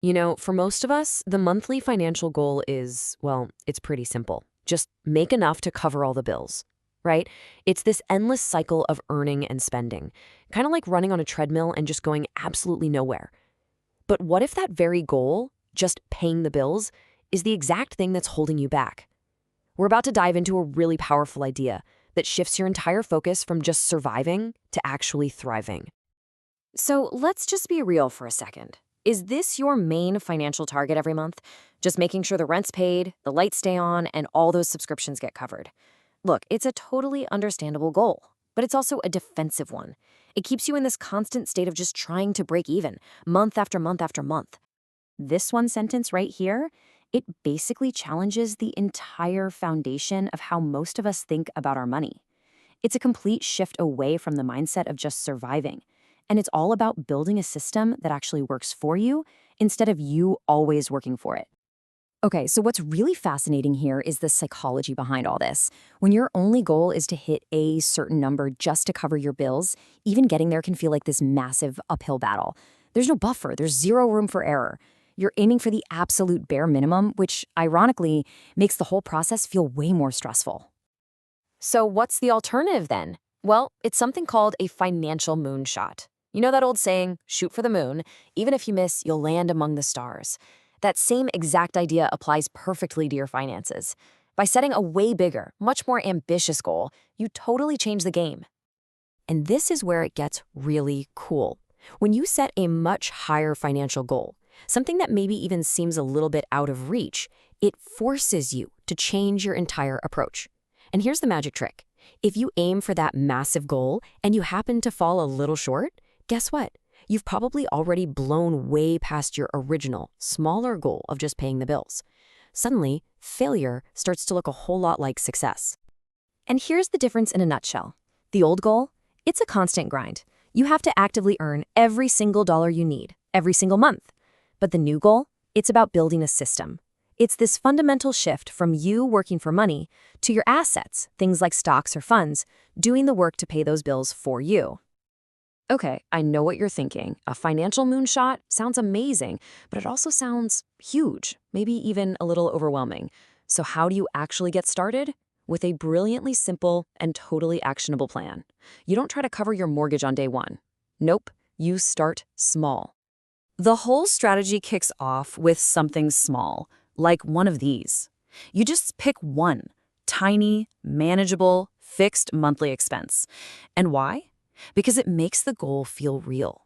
For most of us, the monthly financial goal is, well, it's pretty simple. Just make enough to cover all the bills, right? It's this endless cycle of earning and spending, kind of like running on a treadmill and just going absolutely nowhere. But what if that very goal, just paying the bills, is the exact thing that's holding you back? We're about to dive into a really powerful idea that shifts your entire focus from just surviving to actually thriving. So let's just be real for a second. Is this your main financial target every month? Just making sure the rent's paid, the lights stay on, and all those subscriptions get covered? Look, it's a totally understandable goal, but it's also a defensive one. It keeps you in this constant state of just trying to break even, month after month after month. This one sentence right here, it basically challenges the entire foundation of how most of us think about our money. It's a complete shift away from the mindset of just surviving. And it's all about building a system that actually works for you instead of you always working for it. Okay, so what's really fascinating here is the psychology behind all this. When your only goal is to hit a certain number just to cover your bills, even getting there can feel like this massive uphill battle. There's no buffer, there's zero room for error. You're aiming for the absolute bare minimum, which ironically makes the whole process feel way more stressful. So what's the alternative then? Well, it's something called a financial moonshot. You know that old saying, shoot for the moon, even if you miss, you'll land among the stars. That same exact idea applies perfectly to your finances. By setting a way bigger, much more ambitious goal, you totally change the game. And this is where it gets really cool. When you set a much higher financial goal, something that maybe even seems a little bit out of reach, it forces you to change your entire approach. And here's the magic trick. If you aim for that massive goal and you happen to fall a little short, guess what? You've probably already blown way past your original, smaller goal of just paying the bills. Suddenly, failure starts to look a whole lot like success. And here's the difference in a nutshell. The old goal? It's a constant grind. You have to actively earn every single dollar you need, every single month. But the new goal? It's about building a system. It's this fundamental shift from you working for money to your assets, things like stocks or funds, doing the work to pay those bills for you. Okay, I know what you're thinking. A financial moonshot sounds amazing, but it also sounds huge, maybe even a little overwhelming. So how do you actually get started? With a brilliantly simple and totally actionable plan. You don't try to cover your mortgage on day one. Nope, you start small. The whole strategy kicks off with something small, like one of these. You just pick one, tiny, manageable, fixed monthly expense. And why? Because it makes the goal feel real.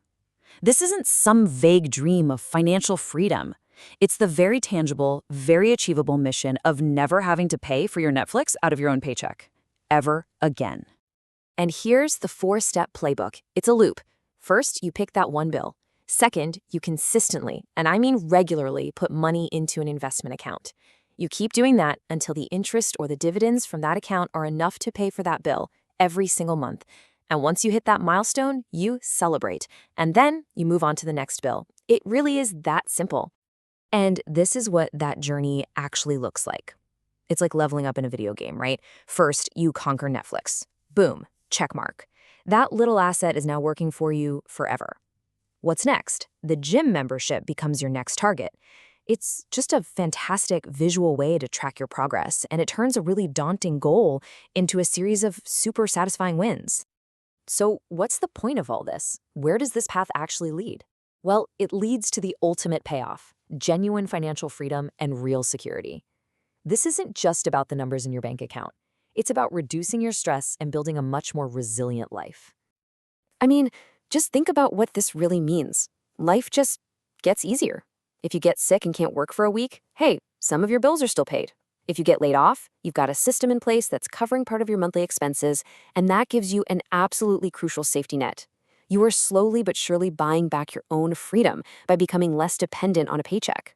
This isn't some vague dream of financial freedom. It's the very tangible, very achievable mission of never having to pay for your Netflix out of your own paycheck. Ever again. And here's the 4-step playbook. It's a loop. First, you pick that one bill. Second, you consistently, and I mean regularly, put money into an investment account. You keep doing that until the interest or the dividends from that account are enough to pay for that bill every single month. And once you hit that milestone, you celebrate. And then you move on to the next bill. It really is that simple. And this is what that journey actually looks like. It's like leveling up in a video game, right? First, you conquer Netflix. Boom, check mark. That little asset is now working for you forever. What's next? The gym membership becomes your next target. It's just a fantastic visual way to track your progress, and it turns a really daunting goal into a series of super satisfying wins. So what's the point of all this? Where does this path actually lead? Well, it leads to the ultimate payoff, genuine financial freedom and real security. This isn't just about the numbers in your bank account. It's about reducing your stress and building a much more resilient life. I mean, just think about what this really means. Life just gets easier. If you get sick and can't work for a week, hey, some of your bills are still paid. If you get laid off, you've got a system in place that's covering part of your monthly expenses, and that gives you an absolutely crucial safety net. You are slowly but surely buying back your own freedom by becoming less dependent on a paycheck.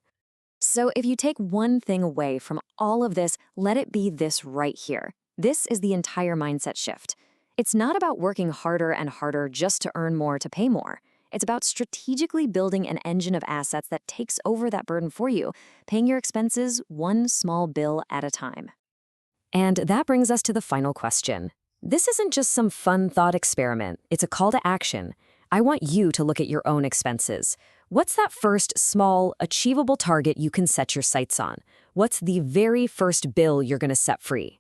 So if you take one thing away from all of this, let it be this right here. This is the entire mindset shift. It's not about working harder and harder just to earn more to pay more. It's about strategically building an engine of assets that takes over that burden for you, paying your expenses one small bill at a time. And that brings us to the final question. This isn't just some fun thought experiment. It's a call to action. I want you to look at your own expenses. What's that first, small, achievable target you can set your sights on? What's the very first bill you're going to set free?